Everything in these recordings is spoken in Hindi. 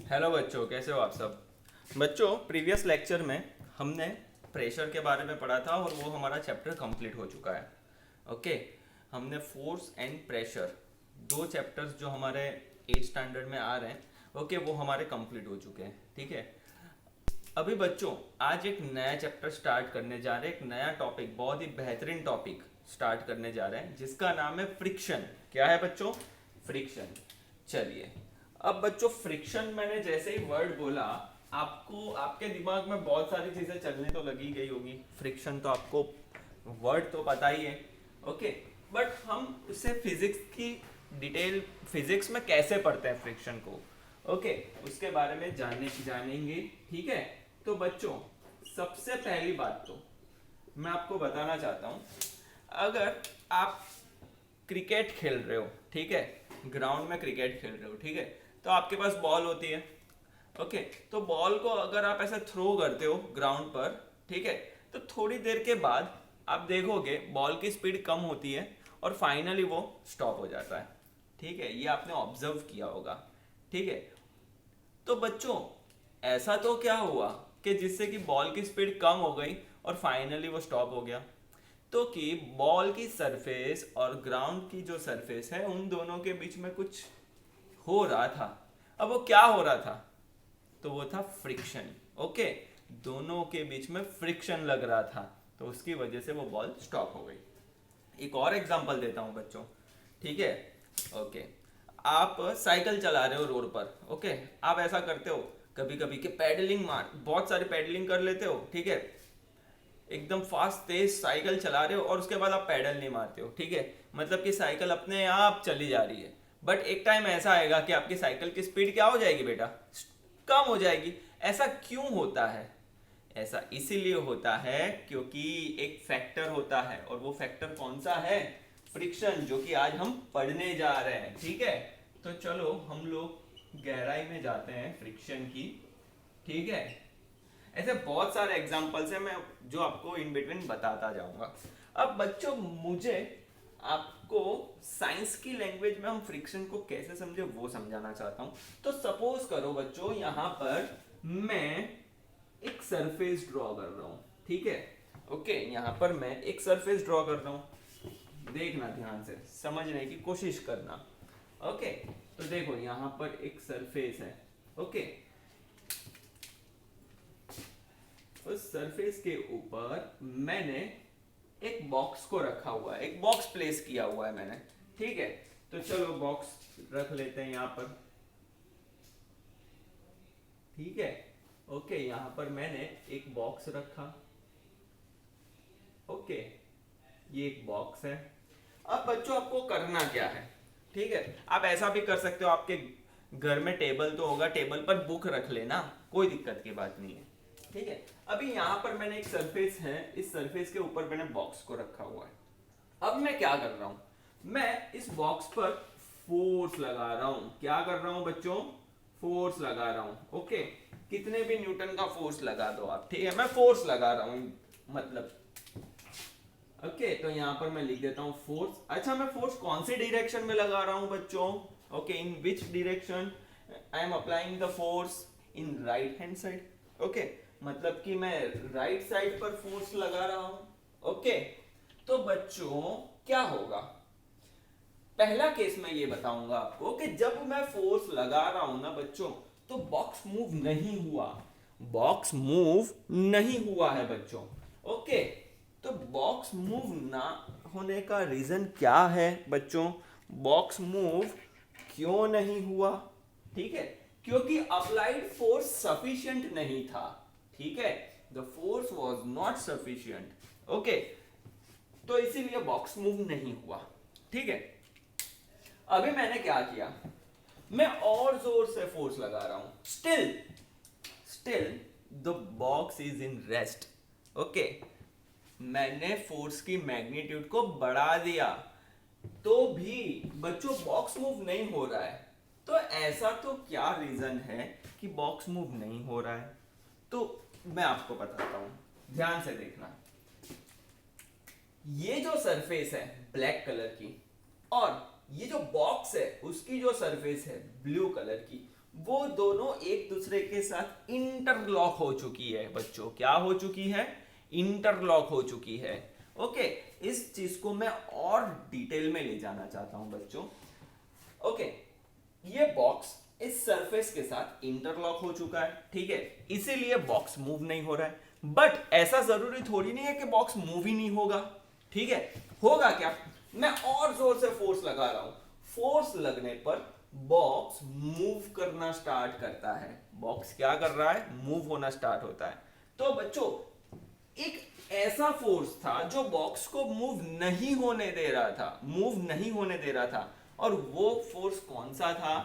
हेलो बच्चों, कैसे हो आप सब। बच्चों, प्रीवियस लेक्चर में हमने प्रेशर के बारे में पढ़ा था और वो हमारा चैप्टर कंप्लीट हो चुका है। ओके। हमने फोर्स एंड प्रेशर दो चैप्टर्स जो हमारे 8 स्टैंडर्ड में आ रहे हैं, ओके, वो हमारे कंप्लीट हो चुके हैं। ठीक है। अभी बच्चों, आज एक नया चैप्टर स्टार्ट करने जा रहे हैं, एक नया टॉपिक, बहुत ही बेहतरीन टॉपिक स्टार्ट करने जा रहे हैं जिसका नाम है फ्रिक्शन। क्या है बच्चों? फ्रिक्शन। चलिए, अब बच्चों फ्रिक्शन मैंने जैसे ही वर्ड बोला, आपको आपके दिमाग में बहुत सारी चीजें चलने तो लगी गई होगी। फ्रिक्शन तो आपको वर्ड तो पता ही है। ओके। बट हम उससे फिजिक्स की डिटेल, फिजिक्स में कैसे पढ़ते हैं फ्रिक्शन को, ओके, उसके बारे में जानेंगे। ठीक है। तो बच्चों, सबसे पहली बात तो मैं आपको बताना चाहता हूँ, अगर आप क्रिकेट खेल रहे हो, ठीक है, ग्राउंड में क्रिकेट खेल रहे हो, ठीक है, तो आपके पास बॉल होती है। ओके। तो बॉल को अगर आप ऐसे थ्रो करते हो ग्राउंड पर, ठीक है, तो थोड़ी देर के बाद आप देखोगे बॉल की स्पीड कम होती है और फाइनली वो स्टॉप हो जाता है। ठीक है, ये आपने ऑब्जर्व किया होगा। ठीक है। तो बच्चों, ऐसा तो क्या हुआ कि जिससे कि बॉल की स्पीड कम हो गई और फाइनली वो स्टॉप हो गया, तो कि बॉल की सरफेस और ग्राउंड की जो सरफेस है उन दोनों के बीच में कुछ हो रहा था। अब वो क्या हो रहा था? तो वो था फ्रिक्शन। ओके। दोनों के बीच में फ्रिक्शन लग रहा था, तो उसकी वजह से वो बॉल स्टॉप हो गई। एक और एग्जांपल देता हूं बच्चों। ठीक है। ओके। आप साइकिल चला रहे हो रोड पर, ओके, आप ऐसा करते हो कभी कभी कि पैडलिंग मार, बहुत सारी पैडलिंग कर लेते हो, ठीक है, एकदम फास्ट तेज साइकिल चला रहे हो और उसके बाद आप पैडल नहीं मारते हो, ठीक है, मतलब कि साइकिल अपने आप चली जा रही है। बट एक टाइम ऐसा आएगा कि आपकी साइकिल की स्पीड क्या हो जाएगी बेटा? कम हो जाएगी। ऐसा क्यों होता है? ऐसा इसीलिए होता है क्योंकि एक फैक्टर होता है, और वो फैक्टर कौन सा है? फ्रिक्शन, जो कि आज हम पढ़ने जा रहे हैं। ठीक है। तो चलो हम लोग गहराई में जाते हैं फ्रिक्शन की। ठीक है। ऐसे बहुत सारे एग्जांपल्स हैं, मैं जो आपको इन बिटवीन बताता जाऊंगा। अब बच्चों, मुझे आपको साइंस की लैंग्वेज में हम फ्रिक्शन को कैसे समझे वो समझाना चाहता हूं। तो सपोज करो बच्चों, यहां पर मैं एक सरफेस ड्रॉ कर रहा हूं, ठीक है। ओके, यहां पर मैं एक सरफेस ड्रॉ कर रहा हूं, देखना ध्यान से, समझने की कोशिश करना। ओके। तो देखो यहां पर एक सरफेस है। ओके। उस सरफेस के ऊपर मैंने एक बॉक्स को रखा हुआ है, एक बॉक्स प्लेस किया हुआ है मैंने। ठीक है। तो चलो बॉक्स रख लेते हैं यहां पर। ठीक है। ओके, यहां पर मैंने एक बॉक्स रखा। ओके, ये एक बॉक्स है। अब बच्चों, आपको करना क्या है? ठीक है, आप ऐसा भी कर सकते हो, आपके घर में टेबल तो होगा, टेबल पर बुक रख लेना, कोई दिक्कत की बात नहीं है। ठीक है। अभी यहां पर मैंने एक सरफेस है, इस सरफेस के ऊपर मैंने बॉक्स को रखा हुआ है। अब मैं क्या कर रहा हूं? मैं इस बॉक्स पर फोर्स लगा रहा हूं। क्या कर रहा हूं बच्चों? फोर्स लगा रहा हूं। ओके। कितने भी न्यूटन का फोर्स लगा दो आप, ठीक है, मैं फोर्स लगा रहा हूं, मतलब। ओके। तो यहां पर मैं लिख देता हूं फोर्स। अच्छा, मैं फोर्स कौन सी डायरेक्शन में लगा रहा हूं बच्चों? Okay, in which direction I am applying the force? In right hand side. Okay, मतलब कि मैं राइट साइड पर फोर्स लगा रहा हूं। ओके। तो बच्चों, क्या होगा? पहला केस मैं ये बताऊंगा आपको कि जब मैं फोर्स लगा रहा हूं ना बच्चों, तो बॉक्स मूव नहीं हुआ। बॉक्स मूव नहीं हुआ है बच्चों। ओके। तो बॉक्स मूव ना होने का रीजन क्या है बच्चों? बॉक्स मूव क्यों नहीं हुआ? ठीक है, क्योंकि अप्लाइड फोर्स सफिशिएंट नहीं था। ठीक है, the force was not sufficient. Okay. तो इसीलिए बॉक्स मूव नहीं हुआ। ठीक है। अभी मैंने क्या किया? मैं और जोर से फोर्स लगा रहा हूं। Still still the box is in rest. Okay. मैंने फोर्स की मैग्नीट्यूड को बढ़ा दिया, तो भी बच्चों बॉक्स मूव नहीं हो रहा है। तो ऐसा तो क्या रीजन है कि बॉक्स मूव नहीं हो रहा है? तो मैं आपको बताता हूं, ध्यान से देखना। ये जो सरफेस है ब्लैक कलर की, और ये जो बॉक्स है उसकी जो सरफेस है ब्लू कलर की, वो दोनों एक दूसरे के साथ इंटरलॉक हो चुकी है बच्चों। क्या हो चुकी है? इंटरलॉक हो चुकी है। ओके, इस चीज को मैं और डिटेल में ले जाना चाहता हूं बच्चों। ओके, ये बॉक्स इस सरफेस के साथ इंटरलॉक हो चुका है, ठीक है, इसीलिए बॉक्स मूव नहीं हो रहा है। बट ऐसा जरूरी थोड़ी नहीं है कि बॉक्स मूव ही नहीं होगा, ठीक है। होगा क्या? मैं और जोर से फोर्स लगा रहा हूं, फोर्स लगने पर बॉक्स मूव करना स्टार्ट करता है। बॉक्स क्या कर रहा है? मूव होना स्टार्ट होता है। तो बच्चों, एक ऐसा फोर्स था जो बॉक्स को मूव नहीं होने दे रहा था, मूव नहीं होने दे रहा था। और वो फोर्स कौन सा था?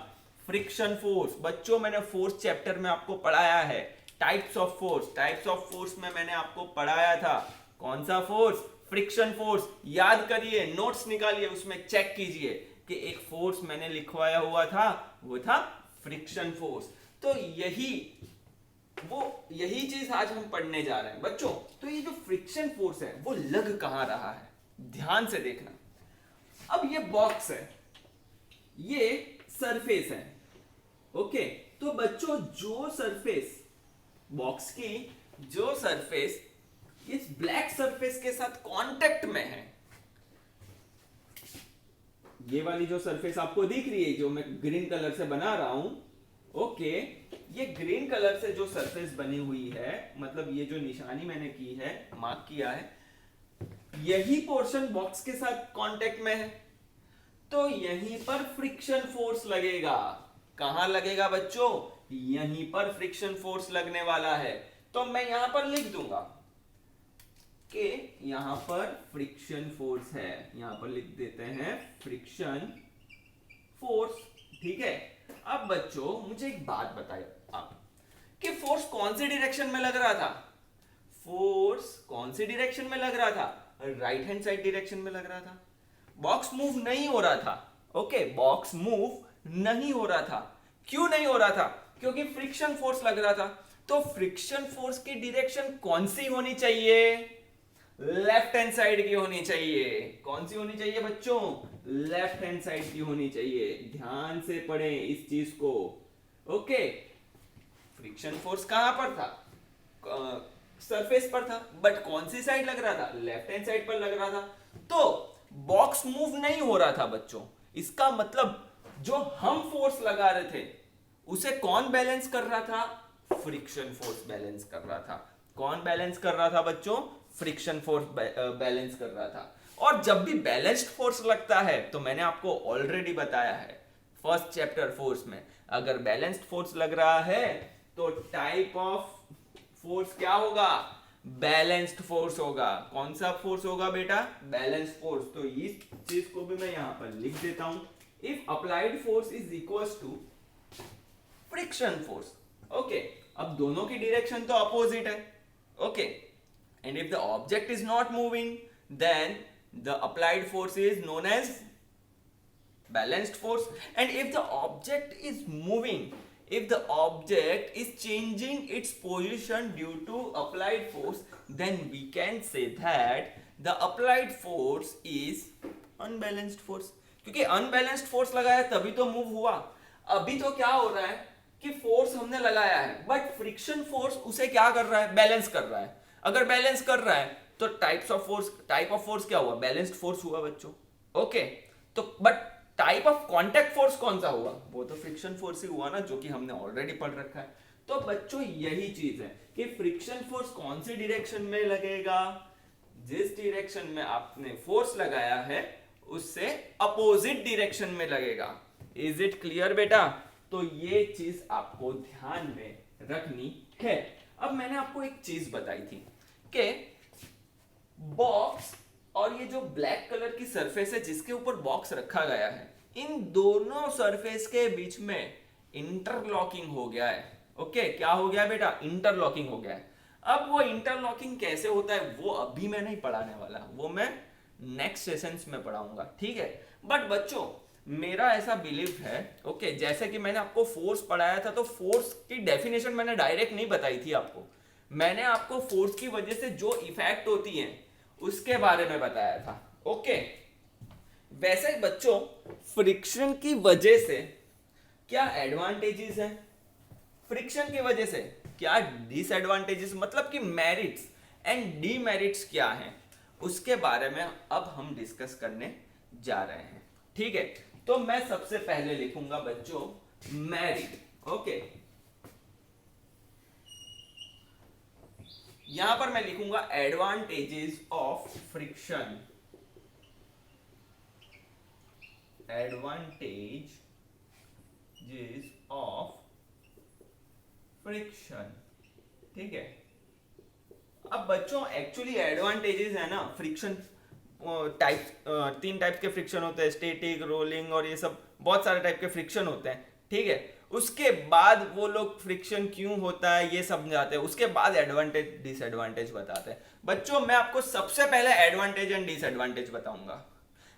Friction force. बच्चों, मैंने फोर्स चैप्टर में आपको पढ़ाया है, types of force. Types of force में मैंने आपको पढ़ाया था कौन सा फोर्स? Friction force. याद करिए, नोट्स निकालिए, उसमें चेक कीजिए कि एक फोर्स मैंने लिखवाया हुआ था, वो था फ्रिक्शन फोर्स। तो यही चीज आज हम पढ़ने जा रहे हैं बच्चों। तो ये जो फ्रिक्शन फोर्स है वो लग कहां रहा है, ध्यान से देखना। अब ये बॉक्स है, ये सरफेस है। ओके, तो बच्चों, जो सरफेस बॉक्स की जो सरफेस इस ब्लैक सरफेस के साथ कांटेक्ट में है, ये वाली जो सरफेस आपको दिख रही है, जो मैं ग्रीन कलर से बना रहा हूं, ओके, ये ग्रीन कलर से जो सरफेस बनी हुई है, मतलब ये जो निशानी मैंने की है, मार्क किया है, यही पोर्शन बॉक्स के साथ कांटेक्ट में है। तो यहीं पर फ्रिक्शन फोर्स लगेगा। कहां लगेगा बच्चों? यहीं पर फ्रिक्शन फोर्स लगने वाला है। तो मैं यहां पर लिख दूंगा कि यहां पर फ्रिक्शन फोर्स है, यहां पर लिख देते हैं फ्रिक्शन फोर्स, ठीक है। अब बच्चों, मुझे एक बात बताइए आप कि फोर्स कौन सी डायरेक्शन में लग रहा था? फोर्स कौन सी डायरेक्शन में लग रहा था? राइट हैंड साइड डायरेक्शन में लग रहा था। बॉक्स मूव नहीं हो रहा था। ओके, बॉक्स मूव नहीं हो रहा था। क्यों नहीं हो रहा था? क्योंकि फ्रिक्शन फोर्स लग रहा था। तो फ्रिक्शन फोर्स की डायरेक्शन कौन सी होनी चाहिए? लेफ्ट हैंड साइड की होनी चाहिए। कौन सी होनी चाहिए बच्चों? लेफ्ट हैंड साइड की होनी चाहिए। ध्यान से पढ़ें इस चीज को। ओके, फ्रिक्शन फोर्स कहां पर था? सरफेस पर था, बट कौन सी साइड लग रहा था? लेफ्ट हैंड साइड पर लग रहा था। तो बॉक्स मूव नहीं हो रहा था बच्चों। इसका मतलब जो हम फोर्स लगा रहे थे उसे कौन बैलेंस कर रहा था? फ्रिक्शन फोर्स बैलेंस कर रहा था। कौन बैलेंस कर रहा था बच्चों? फ्रिक्शन फोर्स बैलेंस कर रहा था। और जब भी बैलेंस्ड फोर्स लगता है, तो मैंने आपको ऑलरेडी बताया है फर्स्ट चैप्टर फोर्स में, अगर बैलेंस्ड फोर्स लग रहा है तो टाइप ऑफ फोर्स क्या होगा? बैलेंस्ड फोर्स होगा। कौन सा फोर्स होगा बेटा? Balanced force. तो इस चीज को भी मैं यहां पर लिख देता हूं। If applied force is equals to friction force. Okay, अब दोनों की डायरेक्शन तो अपोजिट है। Okay, and if the object is not moving, then the applied force is known as balanced force. And if the object is moving, if the object is changing its position due to applied force, then we can say that the applied force is unbalanced force. क्योंकि unbalanced force लगाया तभी तो मूव हुआ। अभी तो क्या हो रहा है कि फोर्स हमने लगाया है, बट फ्रिक्शन फोर्स उसे क्या कर रहा है? बैलेंस कर रहा है। अगर बैलेंस कर रहा है तो टाइप ऑफ फोर्स क्या हुआ? बैलेंस्ड फोर्स हुआ बच्चों। ओके, तो but type of contact force कौन सा हुआ? वो तो फ्रिक्शन फोर्स ही हुआ ना, जो कि हमने ऑलरेडी पढ़ रखा है। तो बच्चों, यही चीज है कि फ्रिक्शन फोर्स कौन सी डायरेक्शन में लगेगा? जिस डायरेक्शन में आपने फोर्स लगाया है उससे अपोजिट डायरेक्शन में लगेगा। इज इट क्लियर बेटा? तो ये चीज आपको ध्यान में रखनी है। अब मैंने आपको एक चीज बताई थी कि बॉक्स और ये जो ब्लैक कलर की सरफेस है जिसके ऊपर बॉक्स रखा गया है, इन दोनों सरफेस के बीच में इंटरलॉकिंग हो गया है। ओके, क्या हो गया बेटा? इंटरलॉकिंग हो गया है। अब वो इंटरलॉकिंग कैसे होता है वो अभी मैं नहीं पढ़ाने वाला, वो मैं नेक्स्ट सेशंस में पढ़ाऊंगा, ठीक है। बट बच्चों, मेरा ऐसा बिलीव है, ओके, जैसे कि मैंने आपको फोर्स पढ़ाया था, तो फोर्स की डेफिनेशन मैंने डायरेक्ट नहीं बताई थी आपको। मैंने आपको फोर्स की वजह से जो इफेक्ट होती है उसके बारे में बताया था। ओके, वैसे बच्चों, फ्रिक्शन की वजह से क्या एडवांटेजेस हैं फ्रिक्शन की वजह से, क्या डिसएडवांटेजेस मतलब कि मेरिट्स एंड डीमेरिट्स क्या हैं, उसके बारे में अब हम डिस्कस करने जा रहे हैं। ठीक है, तो मैं सबसे पहले लिखूंगा बच्चों मेरिट। ओके, यहां पर मैं लिखूंगा advantages of friction, advantages of friction. ठीक है, अब बच्चों एक्चुअली एडवांटेजेस है ना फ्रिक्शन टाइप, 3 टाइप के फ्रिक्शन होते हैं, स्टैटिक, रोलिंग और ये सब बहुत सारे टाइप के फ्रिक्शन होते हैं। ठीक है, उसके बाद वो लोग फ्रिक्शन क्यों होता है ये समझाते हैं, उसके बाद एडवांटेज डिसएडवांटेज बताते हैं। बच्चों मैं आपको सबसे पहले एडवांटेज एंड डिसएडवांटेज बताऊंगा।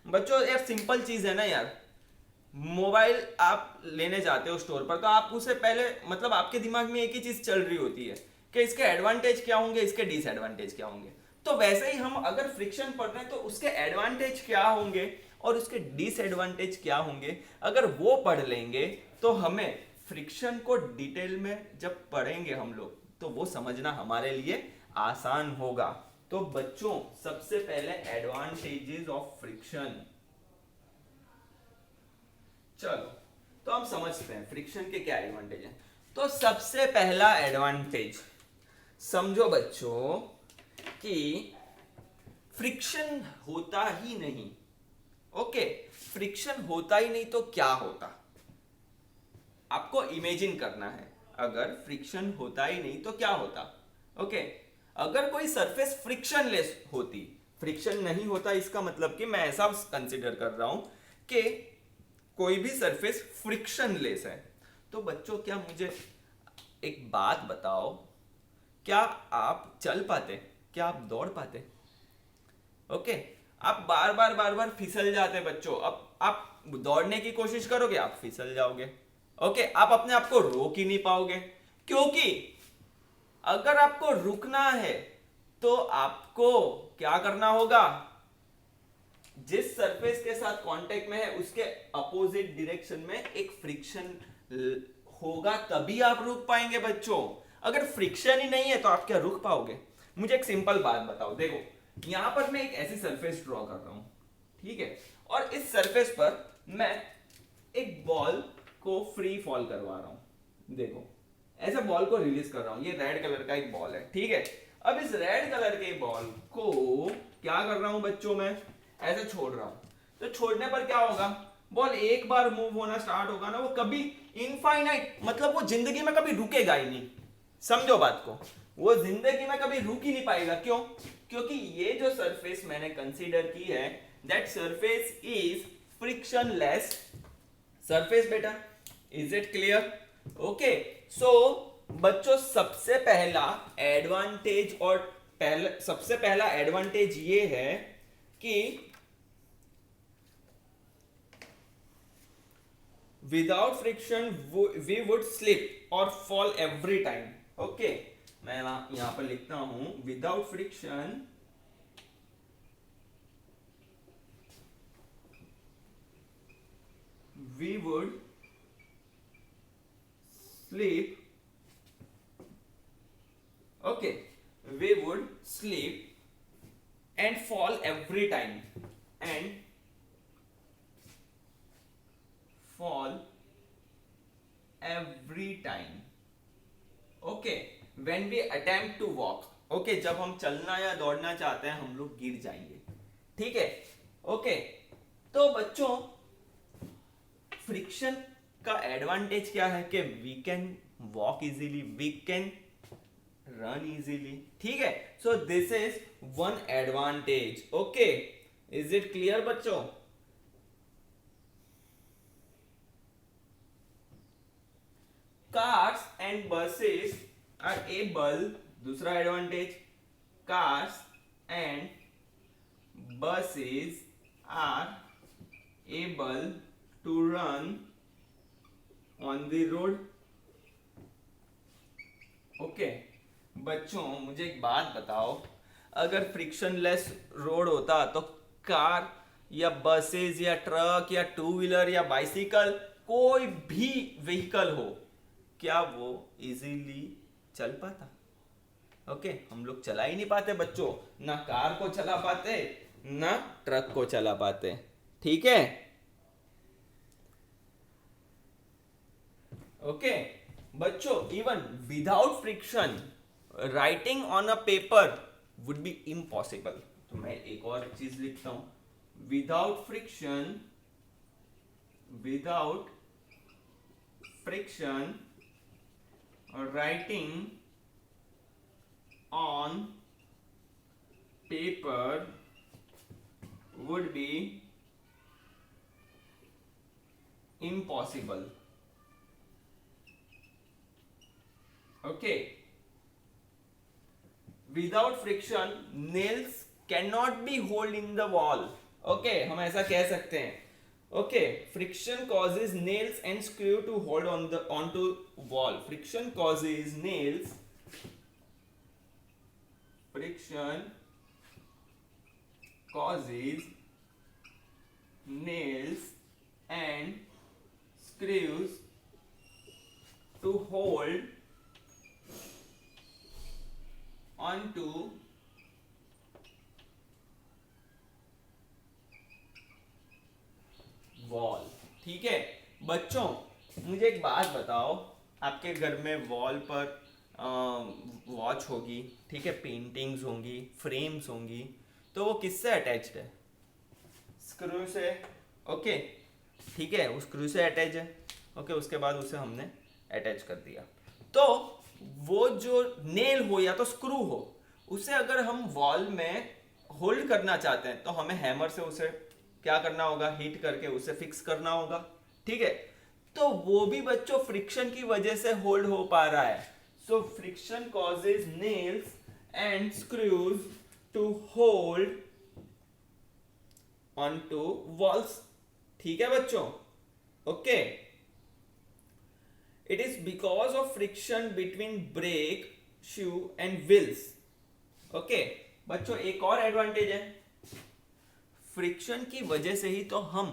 बच्चों यार सिंपल चीज है ना यार, मोबाइल आप लेने जाते हो स्टोर पर तो आप उसे पहले मतलब आपके दिमाग में एक ही चीज चल रही होती है कि इसके एडवांटेज क्या होंगे, इसके डिसएडवांटेज क्या होंगे। तो वैसे ही हम अगर फ्रिक्शन पढ़ रहे हैं तो उसके एडवांटेज क्या होंगे और उसके डिसएडवांटेज क्या होंगे, अगर वो पढ़ लेंगे तो हमें फ्रिक्शन को डिटेल में जब पढ़ेंगे हम लोग तो वो समझना हमारे लिए आसान होगा। तो बच्चों सबसे पहले एडवांटेजेस ऑफ फ्रिक्शन, चलो तो हम समझते हैं फ्रिक्शन के क्या एडवांटेज हैं। तो सबसे पहला एडवांटेज समझो बच्चों कि फ्रिक्शन होता ही नहीं। ओके, फ्रिक्शन होता ही नहीं तो क्या होता, आपको इमेजिन करना है। अगर फ्रिक्शन होता ही नहीं तो क्या होता। ओके, अगर कोई सरफेस फ्रिक्शनलेस होती, फ्रिक्शन नहीं होता इसका मतलब कि मैं ऐसा कंसीडर कर रहा हूं कि कोई भी सरफेस फ्रिक्शनलेस है। तो बच्चों क्या मुझे एक बात बताओ, क्या आप चल पाते, क्या आप दौड़ पाते? ओके, आप बार बार फिसल जाते बच्चों। अब आप दौड़ने की कोशिश करोगे आप फिसल जाओगे। ओके, आप अपने आप को रोक ही नहीं पाओगे, क्योंकि अगर आपको रुकना है तो आपको क्या करना होगा, जिस सरफेस के साथ कांटेक्ट में है उसके अपोजिट डायरेक्शन में एक फ्रिक्शन होगा, तभी आप रुक पाएंगे बच्चों। अगर फ्रिक्शन ही नहीं है तो आप क्या रुक पाओगे? मुझे एक सिंपल बात बताओ, देखो यहां पर मैं एक ऐसी सरफेस ड्रॉ कर रहा हूं, ठीक है, और इस सरफेस पर मैं एक बॉल को फ्री फॉल करवा रहा हूं। देखो ऐसे बॉल को रिलीज कर रहा हूं, ये रेड कलर का एक बॉल है, ठीक है। अब इस रेड कलर के बॉल को क्या कर रहा हूं बच्चों, मैं ऐसे छोड़ रहा हूं। तो छोड़ने पर क्या होगा, बॉल एक बार मूव होना स्टार्ट होगा ना, वो कभी इनफाइनाइट मतलब वो जिंदगी में कभी रुकेगा ही नहीं। समझो बात को, वो जिंदगी में कभी रुक ही नहीं पाएगा। क्यों? क्योंकि ये जो सरफेस मैंने कंसीडर की है, that surface is frictionless surface बेटा। Is it clear? Okay, so बच्चों सबसे पहला एडवांटेज और सबसे पहला एडवांटेज ये है कि without friction we would slip और फॉल एवरी टाइम। ओके, मैं यहां पर लिखता हूं without friction we would sleep, okay, we would sleep and fall every time and fall every time, okay, when we attempt to walk, okay, जब हम चलना या दौड़ना चाहते हैं हम लोग गिर जाएंगे, ठीक है। ओके, तो बच्चों फ्रिक्शन का एडवांटेज क्या है कि we can walk easily, we can run easily, ठीक है। So this is one advantage. Okay, is it clear बच्चों? Cars and buses are able, दूसरा advantage, cars and buses are able to run on the road. Okay, बच्चों मुझे एक बात बताओ, अगर फ्रिक्शनलेस रोड होता तो कार या बसेस या ट्रक या टू व्हीलर या बाइसिकल कोई भी व्हीकल हो, क्या वो इजीली चल पाता? ओके हम लोग चला ही नहीं पाते बच्चों, ना कार को चला पाते ना ट्रक को चला पाते। ठीक है, ओके बच्चों, even without friction writing on a paper would be impossible. तो मैं एक और चीज लिखता हूं, without friction, without friction writing on paper would be impossible. Okay, without friction nails cannot be hold in the wall. Okay, हम ऐसा कह सकते हैं। Okay, friction causes nails and screw to hold on the onto wall. Friction causes nails, friction causes nails and screws to hold onto wall. ठीक है बच्चों, मुझे एक बात बताओ, आपके घर में वॉल पर वॉच होगी, ठीक है, पेंटिंग्स होंगी, फ्रेम्स होंगी, तो वो किससे अटैच्ड है? स्क्रू से। ओके ठीक है, उस स्क्रू से अटैच है। ओके उसके बाद उसे हमने अटैच कर दिया, तो वो जो नेल हो या तो स्क्रू हो, उसे अगर हम वॉल में होल्ड करना चाहते हैं तो हमें हैमर से उसे क्या करना होगा, हिट करके उसे फिक्स करना होगा। ठीक है, तो वो भी बच्चों फ्रिक्शन की वजह से होल्ड हो पा रहा है। So friction causes nails and screws to hold on to walls. ठीक है बच्चों, okay, it is because of friction between brake, shoe and wheels. Okay बच्चों, एक और एडवांटेज है, फ्रिक्शन की वजह से ही तो हम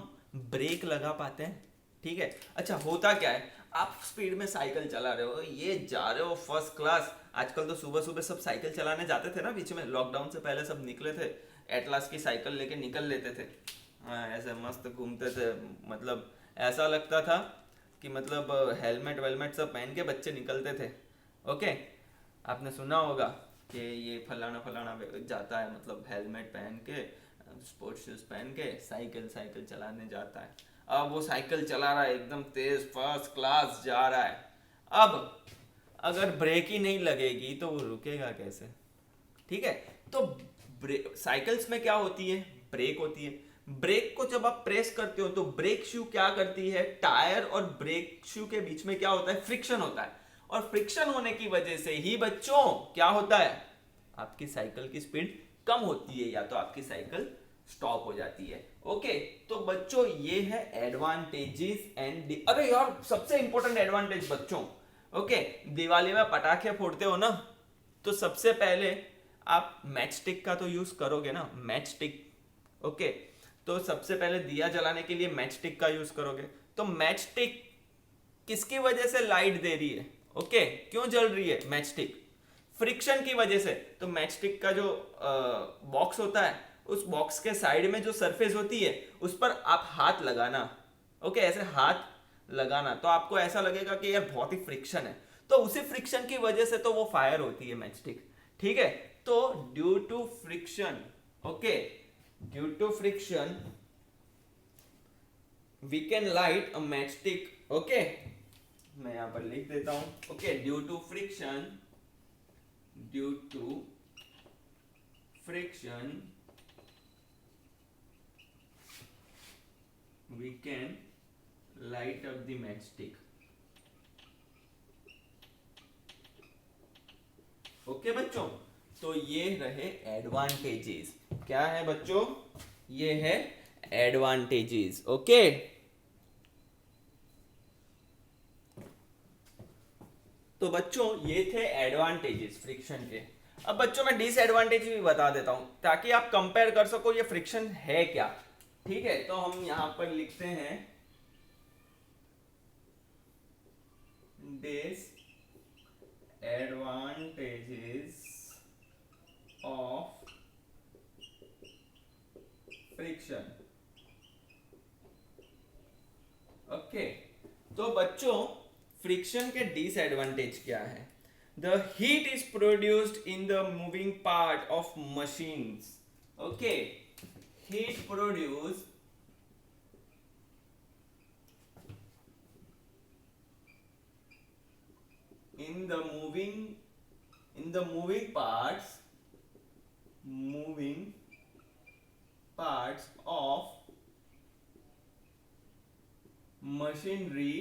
ब्रेक लगा पाते हैं। ठीक है, अच्छा होता क्या है, आप स्पीड में साइकिल चला रहे हो, ये जा रहे हो फर्स्ट क्लास, आजकल तो सुबह सुबह सब साइकिल चलाने जाते थे ना, बीच में लॉकडाउन से पहले सब निकले थे, एटलास की साइकिल लेके निकल लेते थे। ऐसे मस्त घूमते थे, मतलब ऐसा लगता था कि मतलब हेलमेट वेलमेट सब पहन के बच्चे निकलते थे। ओके आपने सुना होगा कि ये फलाना फलाना जाता है, मतलब हेलमेट पहन के, स्पोर्ट्स शूज पहन के साइकिल साइकिल चलाने जाता है। अब वो साइकिल चला रहा है एकदम तेज, फर्स्ट क्लास जा रहा है। अब अगर ब्रेक ही नहीं लगेगी तो वो रुकेगा कैसे? ठीक है, तो साइकिल्स में क्या होती है, ब्रेक होती है। ब्रेक को जब आप प्रेस करते हो तो ब्रेक शू क्या करती है, टायर और ब्रेक शू के बीच में क्या होता है, फ्रिक्शन होता है, और फ्रिक्शन होने की वजह से ही बच्चों क्या होता है, आपकी साइकिल की स्पीड कम होती है या तो आपकी साइकिल स्टॉप हो जाती है। ओके तो बच्चों ये है एडवांटेजेस एंड, अरे यार सबसे इंपॉर्टेंट एडवांटेज बच्चों, ओके दिवाली में पटाखे फोड़ते हो ना, तो सबसे पहले आप मैच स्टिक का तो यूज करोगे ना, मैच स्टिक। ओके तो सबसे पहले दिया जलाने के लिए मैच स्टिक का यूज करोगे, तो मैच स्टिक किसकी वजह से लाइट दे रही है? ओके क्यों जल रही है मैच स्टिक? फ्रिक्शन की वजह से। तो मैच स्टिक का जो बॉक्स होता है, उस बॉक्स के साइड में जो सरफेस होती है उस पर आप हाथ लगाना। ओके ऐसे हाथ लगाना तो आपको ऐसा लगेगा कि यार बहुत ही फ्रिक्शन है, तो उसी फ्रिक्शन की वजह से तो वो फायर होती है मैच स्टिक। ठीक है, तो due to friction, okay due to friction we can light a match stick. Okay मैं यहां पर लिख देता हूं, okay due to friction, due to friction we can light up the matchstick. Okay बच्चों, तो ये रहे एडवांटेजेस। क्या है बच्चों? ये है एडवांटेजेस। ओके तो बच्चों ये थे एडवांटेजेस फ्रिक्शन के। अब बच्चों मैं डिसएडवांटेज भी बता देता हूं ताकि आप कंपेयर कर सको ये फ्रिक्शन है क्या। ठीक है, तो हम यहां पर लिखते हैं disadvantages of friction. ओके, तो बच्चों फ्रिक्शन के डिसएडवांटेज क्या है? The heat is produced in the moving part of machines. Okay, heat produced in the moving parts of machinery.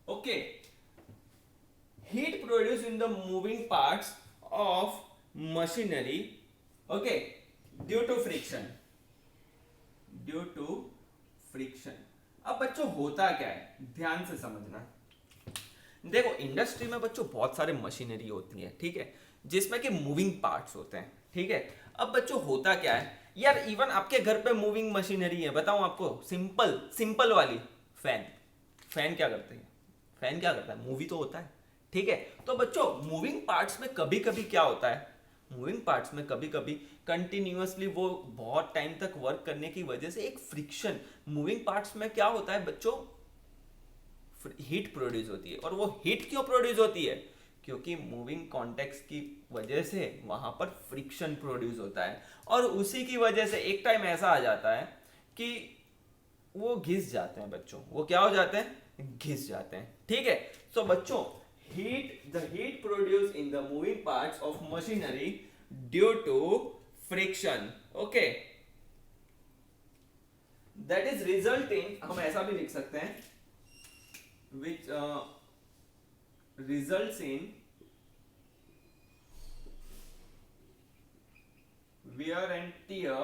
Okay, heat produced in the moving parts of machinery. Okay, due to friction. अब बच्चों होता क्या है, ध्यान से समझना. देखो इंडस्ट्री में बच्चों बहुत सारे मशीनरी होती है, ठीक है, जिसमें कि मूविंग पार्ट्स होते हैं, ठीक है. अब बच्चों होता क्या है यार, इवन आपके घर पे मूविंग मशीनरी है, बताऊं आपको, सिंपल वाली फैन क्या करते हैं, फैन क्या करता है, मूवी तो होता है, ठीक है. तो बच्चों मूविंग पार्ट्स में कभी कभी क्या होता है, मूविंग पार्ट्स में कभी कभी कंटिन्यूअसली वो बहुत टाइम तक वर्क करने की वजह से एक फ्रिक्शन, मूविंग पार्ट्स में क्या होता है बच्चों, हीट प्रोड्यूस होती है. और वो हीट क्यों प्रोड्यूस होती है, क्योंकि मूविंग कॉन्टेक्स्ट की वजह से वहां पर फ्रिक्शन प्रोड्यूस होता है. और उसी की वजह से एक टाइम ऐसा आ जाता है कि वो घिस जाते हैं बच्चों, वो क्या हो जाते हैं, घिस जाते हैं, ठीक है. तो बच्चों the heat produce in the moving parts of machinery due to friction. Okay, that is result in, हम ऐसा भी लिख सकते हैं, which results in wear and tear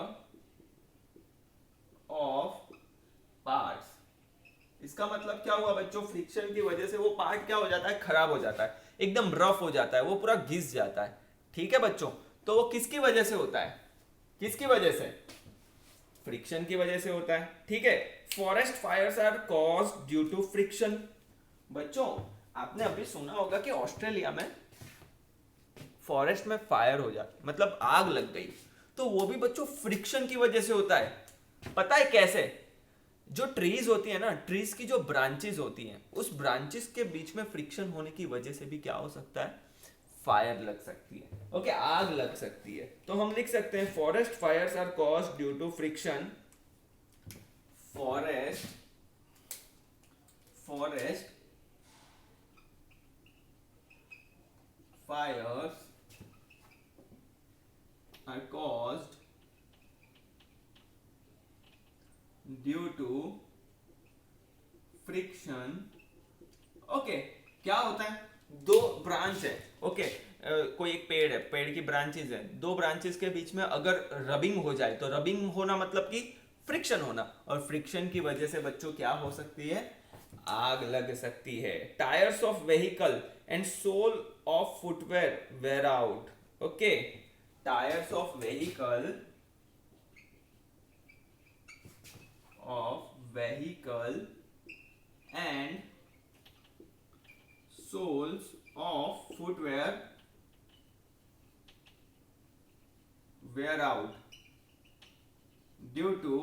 of parts. इसका मतलब क्या हुआ बच्चों, फ्रिक्शन की वजह से वो पार्ट क्या हो जाता है, खराब हो जाता है, एकदम रफ हो जाता है, वो पूरा घिस जाता है, ठीक है बच्चों. तो वो किसकी वजह से होता है, किसकी वजह से, फ्रिक्शन की वजह से होता है, ठीक है. Forest fires are caused due to friction. बच्चों आपने अभी सुना होगा कि ऑस्ट्रेलिया में फॉरेस्ट में फायर हो जाए, मतलब आग लग गई, तो वो भी बच्चों फ्रिक्शन की वजह से होता है. पता है कैसे, जो ट्रीज होती है ना, ट्रीज की जो ब्रांचेस होती हैं, उस ब्रांचेस के बीच में फ्रिक्शन होने की वजह से भी क्या हो सकता है, फायर लग सकती है. ओके, आग लग सकती है. तो हम लिख सकते हैं forest fires are caused due to friction. Forest fires are caused due to friction. Okay, क्या होता है, दो ब्रांच है, ओके, कोई एक पेड़ है, पेड़ की ब्रांचेस है, दो ब्रांचेस के बीच में अगर रबिंग हो जाए, तो रबिंग होना मतलब कि फ्रिक्शन होना, और फ्रिक्शन की वजह से बच्चों क्या हो सकती है, आग लग सकती है. Tyres of vehicle and sole of footwear wear out. Okay, tyres of vehicle and soles of footwear wear out due to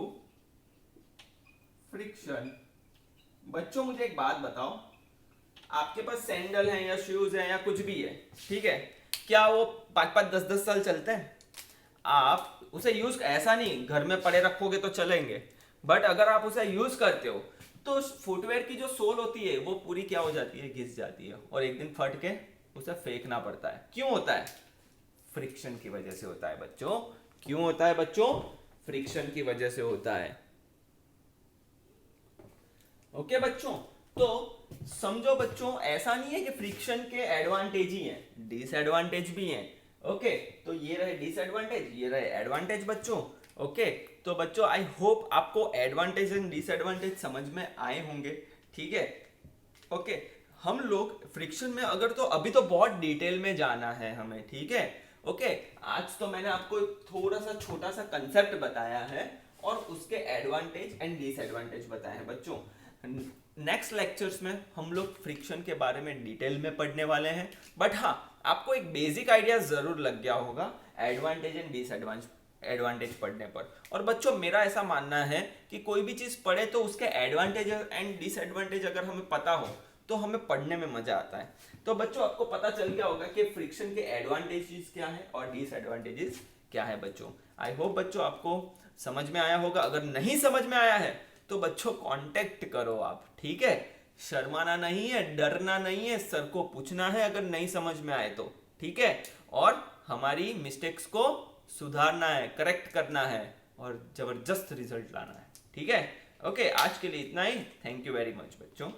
friction. बच्चों मुझे एक बात बताओ, आपके पास सैंडल है या शूज है या कुछ भी है, ठीक है, क्या वो 5-5 10-10 साल चलते हैं? आप उसे यूज, ऐसा नहीं घर में पड़े रखोगे तो चलेंगे, बट अगर आप उसे यूज करते हो तो फुटवेयर की जो सोल होती है वो पूरी क्या हो जाती है, घिस जाती है, और एक दिन फट के उसे फेंकना पड़ता है. क्यों होता है, फ्रिक्शन की वजह से होता है बच्चों. क्यों होता है बच्चों, फ्रिक्शन की वजह से होता है. ओके बच्चों, तो समझो बच्चों, ऐसा नहीं है कि फ्रिक्शन के एडवांटेज ही हैं, डिसएडवांटेज भी हैं. ओके, तो ये रहे डिसएडवांटेज, ये रहे एडवांटेज बच्चों. ओके, तो बच्चों आई होप आपको एडवांटेज एंड डिसएडवांटेज समझ में आए होंगे, ठीक है. ओके, हम लोग फ्रिक्शन में अगर, तो अभी तो बहुत डिटेल में जाना है हमें, ठीक है. ओके, आज तो मैंने आपको थोड़ा सा छोटा सा कंसेप्ट बताया है और उसके एडवांटेज एंड डिसएडवांटेज बताए हैं बच्चों. नेक्स्ट लेक्चर्स में हम लोग फ्रिक्शन के बारे में डिटेल में पढ़ने वाले हैं, बट हाँ आपको एक बेसिक आइडिया जरूर लग गया होगा एडवांटेज एंड डिसएडवांटेज पढ़ने पर। और बच्चों मेरा ऐसा मानना है कि कोई भी चीज पढ़े तो उसके एडवांटेज एंड डिसएडवांटेज अगर हमें पता हो तो हमें पढ़ने में मजा आता है। तो बच्चों आपको पता चल गया होगा कि फ्रिक्शन के एडवांटेजेस क्या है और डिसएडवांटेजेस क्या है बच्चों। आई होप बच्चों आपको समझ में आया होगा। अगर नहीं समझ में आया है तो बच्चों कांटेक्ट करो आप, ठीक है। शर्माना नहीं है, डरना नहीं है, सर को पूछना है अगर नहीं समझ में आए तो, ठीक है। और हमारी मिस्टेक्स को सुधारना है, करेक्ट करना है और जबरदस्त रिजल्ट लाना है, ठीक है। ओके, आज के लिए इतना ही। थैंक यू वेरी मच बच्चों।